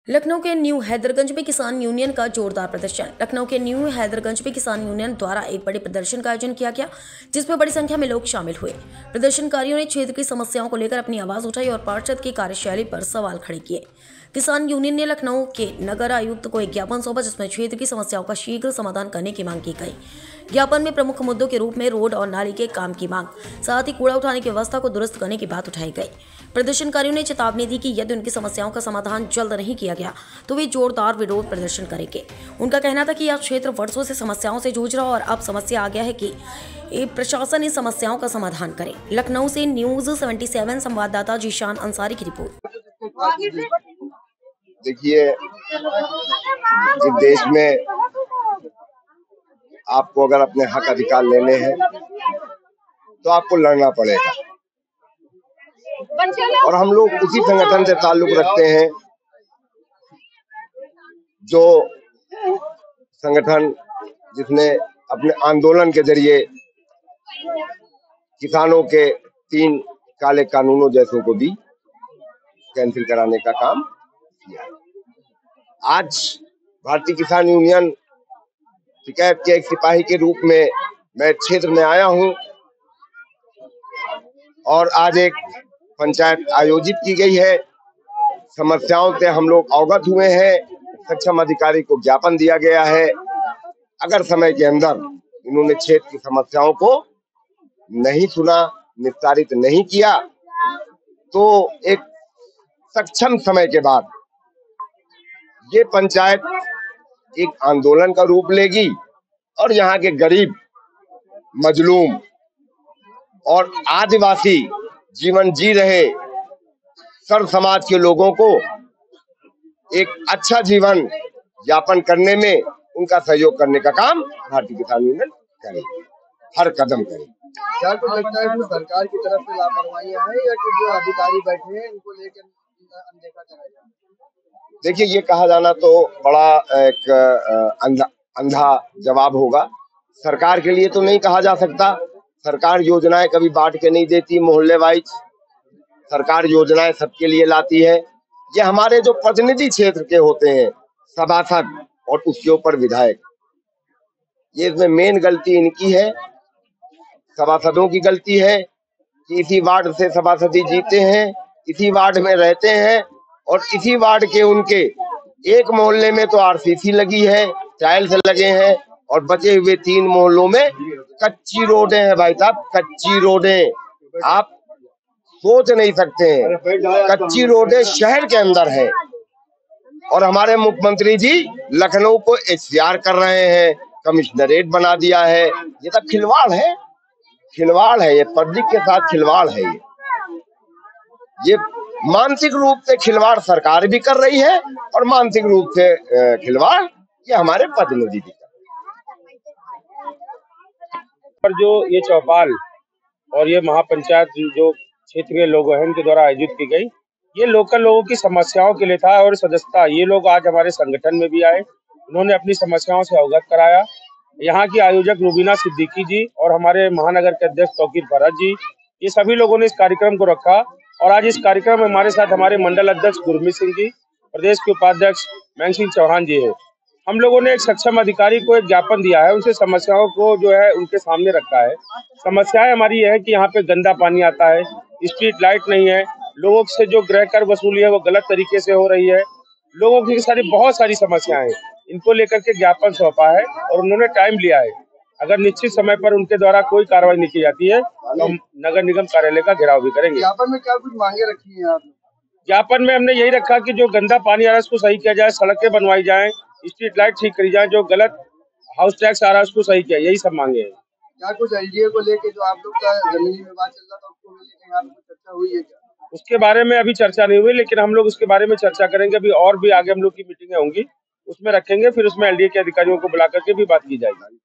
लखनऊ के न्यू हैदरगंज में किसान यूनियन का जोरदार प्रदर्शन। लखनऊ के न्यू हैदरगंज में किसान यूनियन द्वारा एक बड़े प्रदर्शन का आयोजन किया गया, जिसमें बड़ी संख्या में लोग शामिल हुए। प्रदर्शनकारियों ने क्षेत्र की समस्याओं को लेकर अपनी आवाज उठाई और पार्षद की कार्यशैली पर सवाल खड़े किए। किसान यूनियन ने लखनऊ के नगर आयुक्त को एक ज्ञापन सौंपा, जिसमें क्षेत्र की समस्याओं का शीघ्र समाधान करने की मांग की गई। ज्ञापन में प्रमुख मुद्दों के रूप में रोड और नाली के काम की मांग, साथ ही कूड़ा उठाने की व्यवस्था को दुरुस्त करने की बात उठाई गई। प्रदर्शनकारियों ने चेतावनी दी कि यदि उनकी समस्याओं का समाधान जल्द नहीं किया गया तो वे जोरदार विरोध प्रदर्शन करेंगे। उनका कहना था कि यह क्षेत्र वर्षों से समस्याओं से जूझ रहा और अब समस्या आ गया है कि प्रशासन इन समस्याओं का समाधान करे। लखनऊ से न्यूज़ 77 संवाददाता जीशान अंसारी की रिपोर्ट। देखिए, इस देश में आपको अगर अपने हक अधिकार लेने हैं तो आपको लड़ना पड़ेगा, और हम लोग उसी संगठन से ताल्लुक रखते हैं जो संगठन जिसने अपने आंदोलन के जरिए किसानों के 3 काले कानूनों जैसों को भी कैंसिल कराने का काम किया। आज भारतीय किसान यूनियन शिकायत के एक सिपाही के रूप में मैं क्षेत्र में आया हूं, और आज एक पंचायत आयोजित की गई है। समस्याओं से हम लोग अवगत हुए हैं, सक्षम अधिकारी को ज्ञापन दिया गया है। अगर समय के अंदर इन्होंने क्षेत्र की समस्याओं को नहीं सुना, निस्तारित नहीं किया, तो एक सक्षम समय के बाद ये पंचायत एक आंदोलन का रूप लेगी और यहाँ के गरीब, मजलूम और आदिवासी जीवन जी रहे सर्व समाज के लोगों को एक अच्छा जीवन यापन करने में उनका सहयोग करने का काम भारतीय किसान यूनियन करेगी, हर कदम करेगी। क्या आपको लगता है कि सरकार की तरफ से लापरवाहियां हैं या कि जो अधिकारी बैठे हैं इनको लेकर अनदेखा करा जाए? देखिए, ये कहा जाना तो बड़ा एक अंधा जवाब होगा। सरकार के लिए तो नहीं कहा जा सकता। सरकार योजनाएं कभी बांट के नहीं देती मोहल्ले वाइज। सरकार योजनाएं सबके लिए लाती है। ये हमारे जो प्रतिनिधि क्षेत्र के होते हैं, सभासद और उसके ऊपर विधायक, ये इसमें मेन गलती इनकी है, सभासदों की गलती है कि इसी वार्ड से सभासदी जीते हैं, इसी वार्ड में रहते हैं, और इसी वार्ड के उनके एक मोहल्ले में तो आरसीसी लगी है, टाइल्स लगे हैं, और बचे हुए 3 मोहल्लों में कच्ची रोडें हैं। भाई साहब, कच्ची रोडें, आप सोच नहीं सकते हैं, कच्ची रोडें शहर के अंदर है। और हमारे मुख्यमंत्री जी लखनऊ को एचसीआर कर रहे हैं, कमिश्नरेट बना दिया है। ये सब खिलवाड़ है, खिलवाड़ है, ये पब्लिक के साथ खिलवाड़ है। ये मानसिक रूप से खिलवाड़ सरकार भी कर रही है और मानसिक रूप से खिलवाड़ ये हमारे प्रतिनिधि भी कर रहे हैं। पर जो ये चौपाल और ये महापंचायत जो क्षेत्र के लोगों हैं इनके द्वारा आयोजित की गई, ये लोकल लोगों की समस्याओं के लिए था। और सदस्यता ये लोग आज हमारे संगठन में भी आए, उन्होंने अपनी समस्याओं से अवगत कराया। यहाँ की आयोजक रुबीना सिद्दीकी जी और हमारे महानगर के अध्यक्ष तौकीर भरत जी, ये सभी लोगों ने इस कार्यक्रम को रखा। और आज इस कार्यक्रम में हमारे साथ हमारे मंडल अध्यक्ष गुरमीत सिंह जी, प्रदेश के उपाध्यक्ष मयंक सिंह चौहान जी है। हम लोगों ने एक सक्षम अधिकारी को एक ज्ञापन दिया है, उनसे समस्याओं को जो है उनके सामने रखा है। समस्याएं हमारी ये है कि यहाँ पे गंदा पानी आता है, स्ट्रीट लाइट नहीं है, लोगों से जो गृह कर वसूली है वो गलत तरीके से हो रही है, लोगों की बहुत सारी समस्याएं हैं। इनको लेकर के ज्ञापन सौंपा है और उन्होंने टाइम लिया है। अगर निश्चित समय पर उनके द्वारा कोई कार्रवाई नहीं की जाती है तो हम नगर निगम कार्यालय का घेराव भी करेंगे। ज्ञापन में क्या कुछ मांगे रखी हैं आप? ज्ञापन में हमने यही रखा कि जो गंदा पानी आ रहा है उसको सही किया जाए, सड़कें बनवाई जाए, स्ट्रीट लाइट ठीक करी जाए, जो गलत हाउस टैक्स आ रहा है उसको सही किया, यही सब मांगे हैं। क्या कुछ एलडीए को लेके जो आप लोग का जमीनी विवाद चल रहा था उसको लेके यहाँ पे चर्चा हुई है क्या? उसके बारे में अभी चर्चा नहीं हुई, लेकिन हम लोग उसके बारे में चर्चा करेंगे। अभी और भी आगे हम लोग की मीटिंगें होंगी, उसमें रखेंगे, फिर उसमें एलडीए के अधिकारियों को बुला करके भी बात की जाएगी।